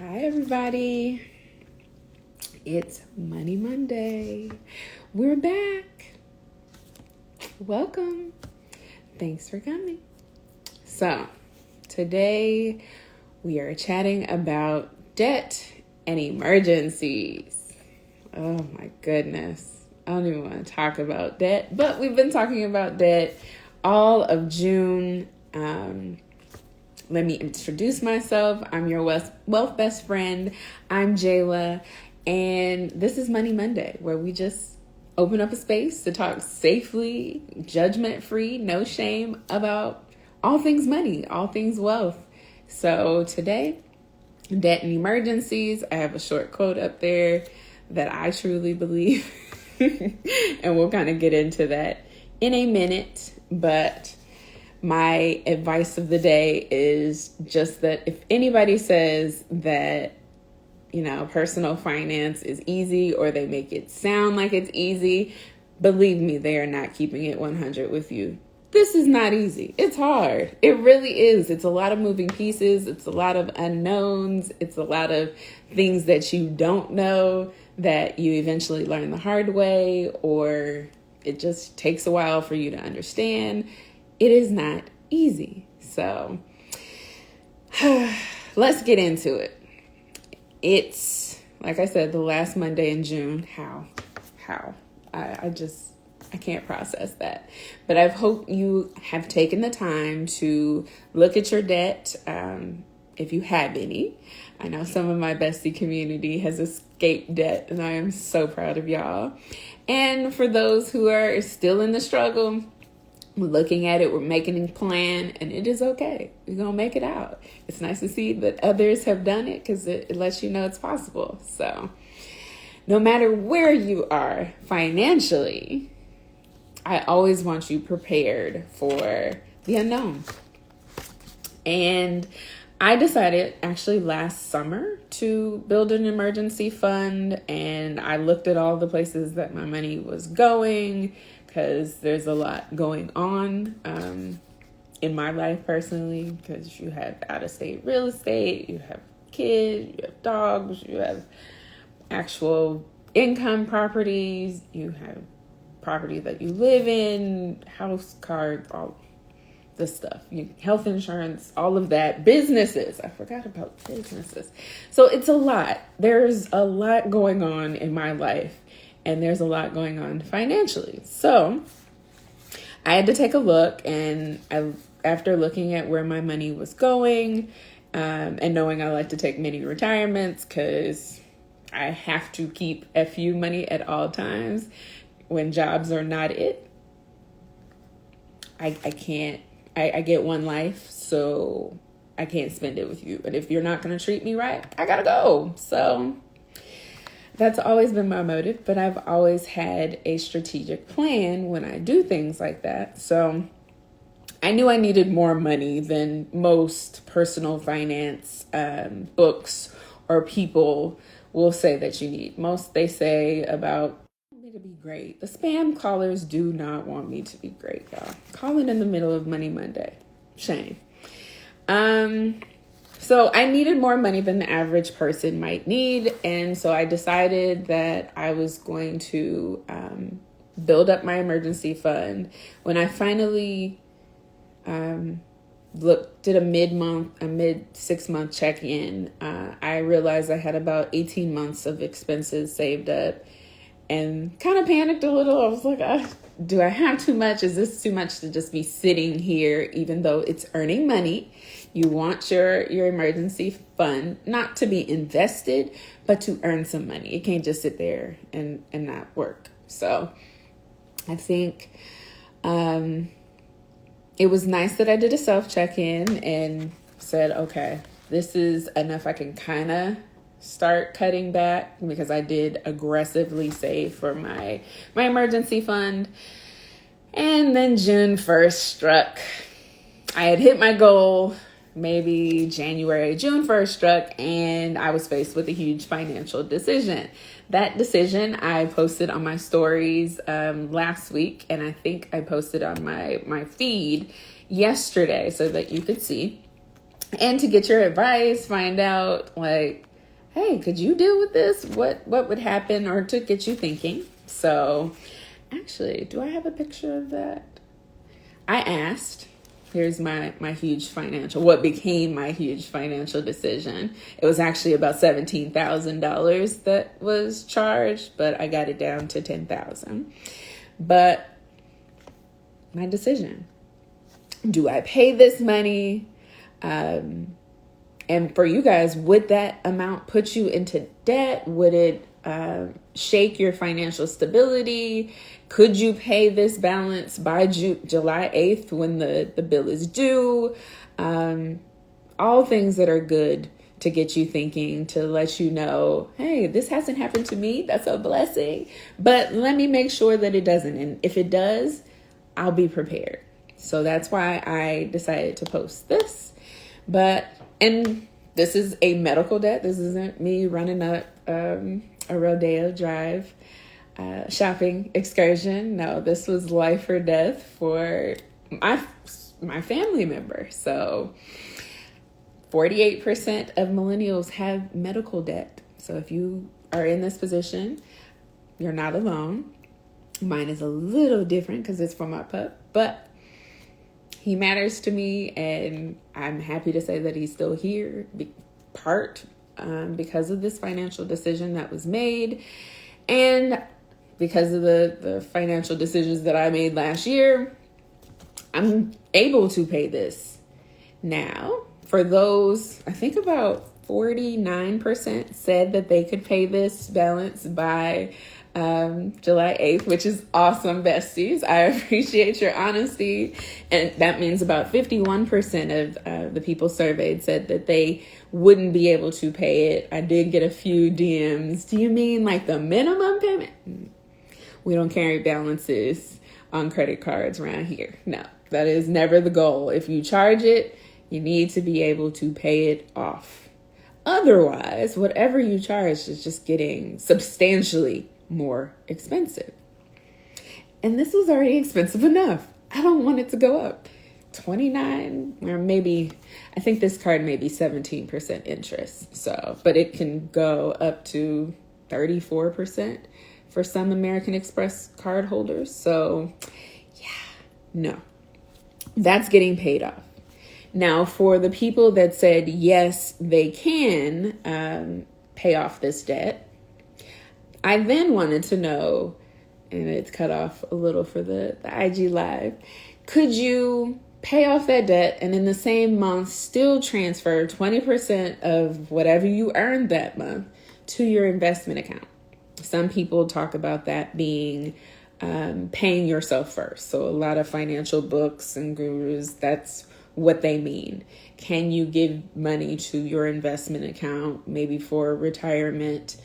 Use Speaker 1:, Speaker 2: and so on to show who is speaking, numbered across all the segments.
Speaker 1: Hi, everybody. It's Money Monday. We're back. Welcome. Thanks for coming. So, today we are chatting about debt and emergencies. Oh my goodness. I don't even want to talk about debt, but we've been talking about debt all of June. Let me introduce myself. I'm your wealth best friend. I'm Jayla, and this is Money Monday, where we just open up a space to talk safely, judgment-free, no shame about all things money, all things wealth. So today, debt and emergencies. I have a short quote up there that I truly believe, and we'll kind of get into that in a minute, but my advice of the day is just that if anybody says that, personal finance is easy or they make it sound like it's easy, believe me, they are not keeping it 100 with you. This is not easy. It's hard. It really is. It's a lot of moving pieces. It's a lot of unknowns. It's a lot of things that you don't know that you eventually learn the hard way, or it just takes a while for you to understand. It is not easy. So let's get into it. It's, like I said, the last Monday in June. How? I can't process that. But I hope you have taken the time to look at your debt, if you have any. I know some of my bestie community has escaped debt, and I am so proud of y'all. And for those who are still in the struggle, we're looking at it, we're making a plan, and it is okay. We're going to make it out. It's nice to see that others have done it because it lets you know it's possible. So no matter where you are financially, I always want you prepared for the unknown. And I decided actually last summer to build an emergency fund, and I looked at all the places that my money was going, because there's a lot going on in my life personally, because you have out-of-state real estate, you have kids, you have dogs, you have actual income properties, you have property that you live in, house, cars, all this stuff, health insurance, all of that, businesses. I forgot about businesses. So it's a lot. There's a lot going on in my life. And there's a lot going on financially. So I had to take a look, and after looking at where my money was going, and knowing I like to take many retirements because I have to keep FU money at all times when jobs are not it. I can't, I get one life, so I can't spend it with you. But if you're not going to treat me right, I got to go. So that's always been my motive, but I've always had a strategic plan when I do things like that. So I knew I needed more money than most personal finance books or people will say that you need. Most they say about me to be great. The spam callers do not want me to be great, y'all. Calling in the middle of Money Monday. Shame. So I needed more money than the average person might need. And so I decided that I was going to build up my emergency fund. When I finally did a mid 6 month check-in, I realized I had about 18 months of expenses saved up and kind of panicked a little. I was like, do I have too much? Is this too much to just be sitting here, even though it's earning money? You want your emergency fund not to be invested, but to earn some money. It can't just sit there and not work. So I think it was nice that I did a self check-in and said, okay, this is enough. I can kind of start cutting back, because I did aggressively save for my emergency fund. And then June 1st struck. I had hit my goal. Maybe June 1st struck, and I was faced with a huge financial decision. That decision I posted on my stories last week, and I think I posted on my feed yesterday so that you could see. And to get your advice, find out, like, hey, could you deal with this? What would happen, or to get you thinking. So actually, do I have a picture of that? I asked, here's my huge financial, what became my huge financial decision. It was actually about $17,000 that was charged, but I got it down to $10,000. But my decision, do I pay this money? And for you guys, would that amount put you into debt? Would it shake your financial stability? Could you pay this balance by July 8th when the bill is due? All things that are good to get you thinking, to let you know, hey, this hasn't happened to me. That's a blessing. But let me make sure that it doesn't. And if it does, I'll be prepared. So that's why I decided to post this. And this is a medical debt. This isn't me running up a Rodeo Drive shopping excursion. No, this was life or death for my family member. So 48% of millennials have medical debt. So if you are in this position, you're not alone. Mine is a little different because it's from my pup, but he matters to me, and I'm happy to say that he's still here, because of this financial decision that was made, and because of the financial decisions that I made last year. I'm able to pay this now. For those, I think about 49% said that they could pay this balance by July 8th, which is awesome, besties. I appreciate your honesty. And that means about 51% of the people surveyed said that they wouldn't be able to pay it. I did get a few DMs. Do you mean like the minimum payment? We don't carry balances on credit cards around here. No, that is never the goal. If you charge it, you need to be able to pay it off. Otherwise, whatever you charge is just getting substantially more expensive. And this was already expensive enough. I don't want it to go up. 29, or maybe, I think this card may be 17% interest. So, but it can go up to 34% for some American Express card holders. So yeah, no, that's getting paid off. Now, for the people that said, yes, they can pay off this debt, I then wanted to know, and it's cut off a little for the IG Live, could you pay off that debt and in the same month still transfer 20% of whatever you earned that month to your investment account? Some people talk about that being paying yourself first. So a lot of financial books and gurus, that's what they mean. Can you give money to your investment account, maybe for retirement,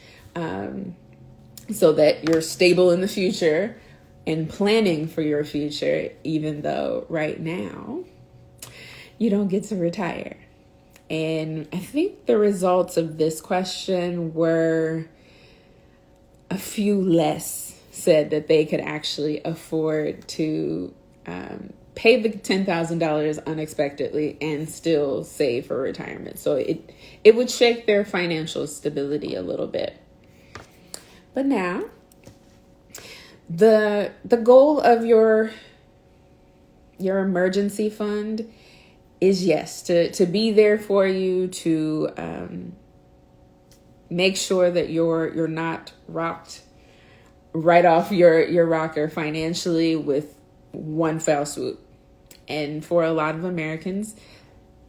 Speaker 1: so that you're stable in the future and planning for your future, even though right now you don't get to retire? And I think the results of this question were a few less said that they could actually afford to pay the $10,000 unexpectedly and still save for retirement. So it would shake their financial stability a little bit. But now, the goal of your emergency fund is, yes, to be there for you, to make sure that you're not rocked right off your rocker financially with one fell swoop. And for a lot of Americans,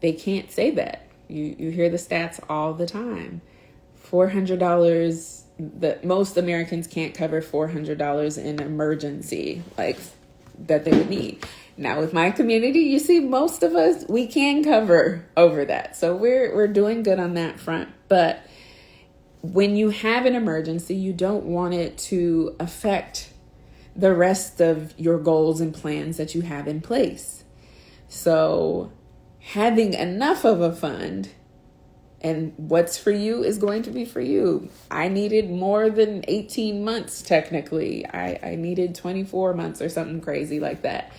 Speaker 1: they can't say that. You hear the stats all the time. $400, that most Americans can't cover $400 in emergency, like, that they would need. Now with my community, you see, most of us, we can cover over that. So we're doing good on that front. But when you have an emergency, you don't want it to affect the rest of your goals and plans that you have in place. So having enough of a fund, and what's for you is going to be for you. I needed more than 18 months, technically. I needed 24 months or something crazy like that.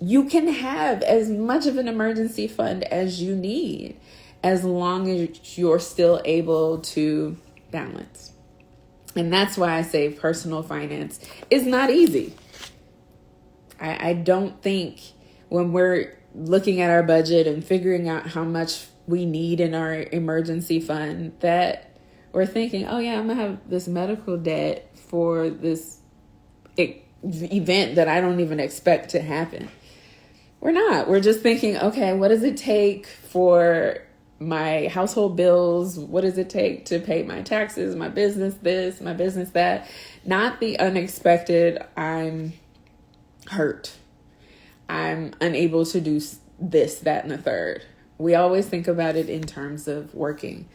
Speaker 1: You can have as much of an emergency fund as you need. as long as you're still able to balance. And that's why I say personal finance is not easy. I don't think when we're looking at our budget and figuring out how much we need in our emergency fund that we're thinking, oh yeah, I'm gonna have this medical debt for this event that I don't even expect to happen. We're not. We're just thinking, okay, what does it take for my household bills? What does it take to pay my taxes, my business this, my business that? Not the unexpected. I'm hurt. I'm unable to do this, that, and the third. We always think about it in terms of working.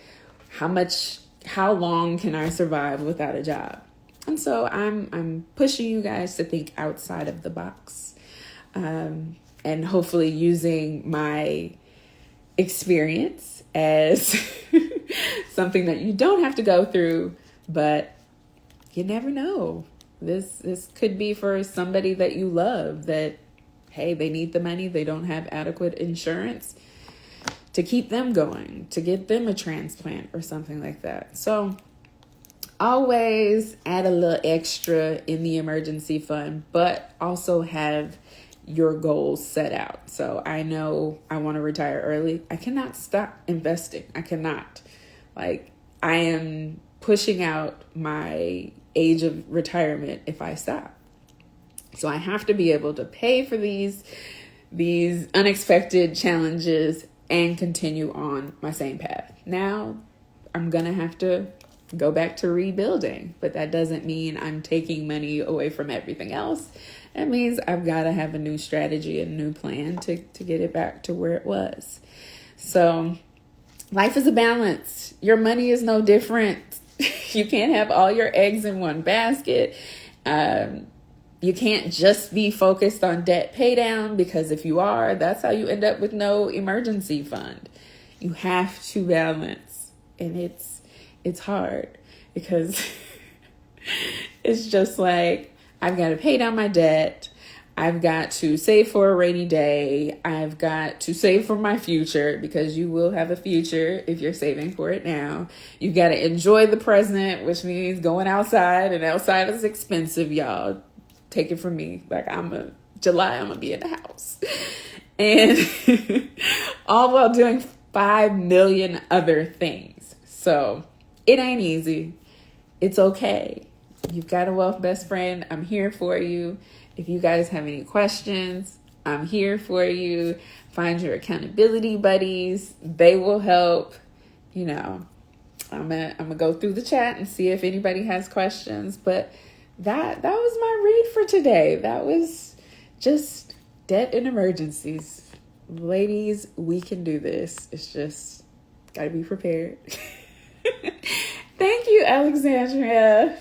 Speaker 1: How long can I survive without a job? And so I'm pushing you guys to think outside of the box. And hopefully using my experience as something that you don't have to go through, but you never know. This could be for somebody that you love that, hey, they need the money. They don't have adequate insurance to keep them going, to get them a transplant or something like that. So always add a little extra in the emergency fund, but also have your goals set out. So I know I want to retire early. I cannot stop investing. I cannot. I am pushing out my age of retirement if I stop. So I have to be able to pay for these unexpected challenges and continue on my same path. Now I'm going to have to go back to rebuilding, but that doesn't mean I'm taking money away from everything else. That means I've got to have a new strategy, a new plan to get it back to where it was. So life is a balance. Your money is no different. You can't have all your eggs in one basket. You can't just be focused on debt pay down, because if you are, that's how you end up with no emergency fund. You have to balance, and it's hard because it's just like, I've got to pay down my debt. I've got to save for a rainy day. I've got to save for my future, because you will have a future if you're saving for it now. You've got to enjoy the present, which means going outside, and outside is expensive, y'all. Take it from me. July, I'm going to be in the house. And all while doing 5 million other things. So it ain't easy. It's okay. You've got a wealth best friend. I'm here for you. If you guys have any questions, I'm here for you. Find your accountability buddies. They will help. I'm gonna go through the chat and see if anybody has questions. But that was my read for today. That was just debt and emergencies. Ladies, we can do this. It's just gotta be prepared. Thank you, Alexandria.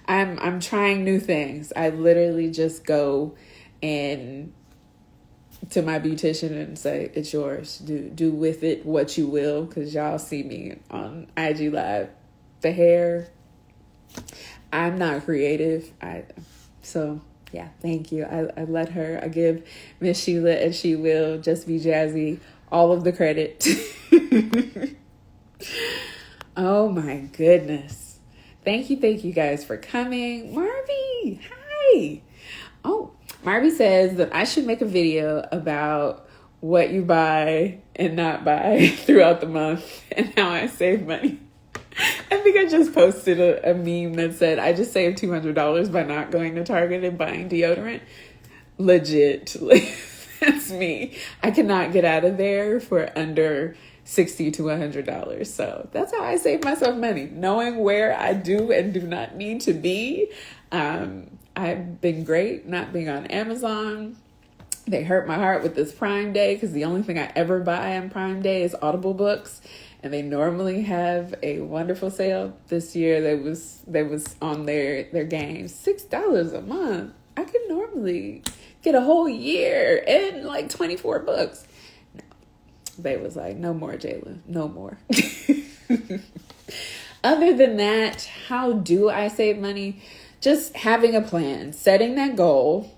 Speaker 1: I'm trying new things. I literally just go in to my beautician and say, it's yours. Do with it what you will, because y'all see me on IG Live. The hair, I'm not creative. So yeah, thank you. I let her. I give Miss Sheila and She Will Just Be Jazzy all of the credit. Oh my goodness. Thank you guys for coming. Marby, hi. Oh, Marby says that I should make a video about what you buy and not buy throughout the month and how I save money. I think I just posted a meme that said, I just saved $200 by not going to Target and buying deodorant. Legit. That's me. I cannot get out of there for under $60 to $100. So that's how I save myself money. Knowing where I do and do not need to be. I've been great not being on Amazon. They hurt my heart with this Prime Day, because the only thing I ever buy on Prime Day is Audible books. And they normally have a wonderful sale. This year they was on their game. $6 a month. I could normally get a whole year and 24 books. No. They was like, no more, Jayla. No more. Other than that, how do I save money? Just having a plan, setting that goal.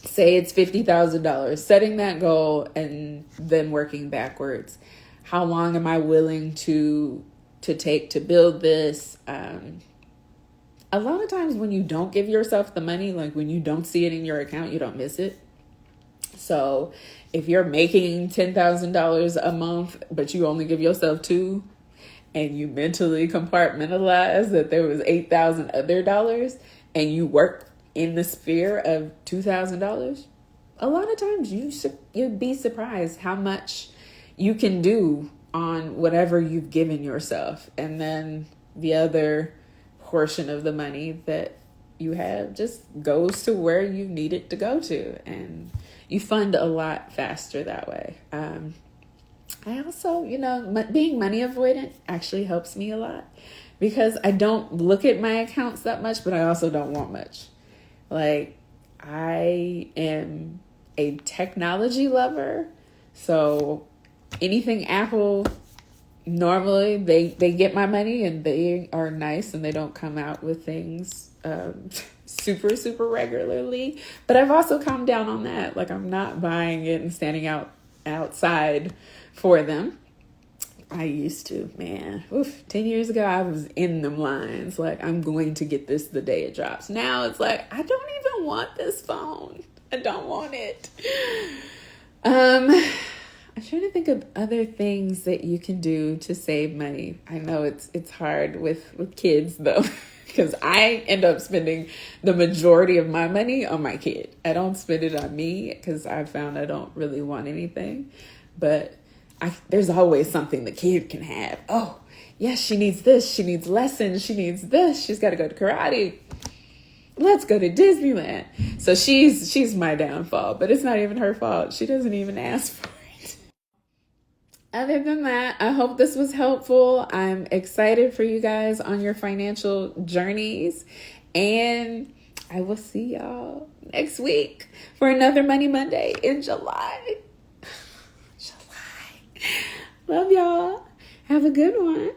Speaker 1: Say it's $50,000, setting that goal and then working backwards. how long am I willing to take to build this? A lot of times when you don't give yourself the money, like when you don't see it in your account, you don't miss it. So if you're making $10,000 a month, but you only give yourself $2,000, and you mentally compartmentalize that there was $8,000 other dollars, and you work in the sphere of $2,000, a lot of times you'd be surprised how much you can do on whatever you've given yourself. And then the other portion of the money that you have just goes to where you need it to go to, and you fund a lot faster that way. I also, being money avoidant actually helps me a lot, because I don't look at my accounts that much, but I also don't want much. Like, I am a technology lover, so anything Apple, normally they get my money, and they are nice, and they don't come out with things super regularly. But I've also calmed down on that. Like, I'm not buying it and standing outside for them. I used to, 10 years ago, I was in them lines. Like, I'm going to get this the day it drops. Now it's like, I don't even want this phone. I don't want it. I'm trying to think of other things that you can do to save money. I know it's hard with kids though, because I end up spending the majority of my money on my kid. I don't spend it on me, because I found I don't really want anything. But there's always something the kid can have. Oh, yes, she needs this. She needs lessons. She needs this. She's got to go to karate. Let's go to Disneyland. So she's my downfall, but it's not even her fault. She doesn't even ask for it. Other than that, I hope this was helpful. I'm excited for you guys on your financial journeys, and I will see y'all next week for another Money Monday in July. Love y'all. Have a good one.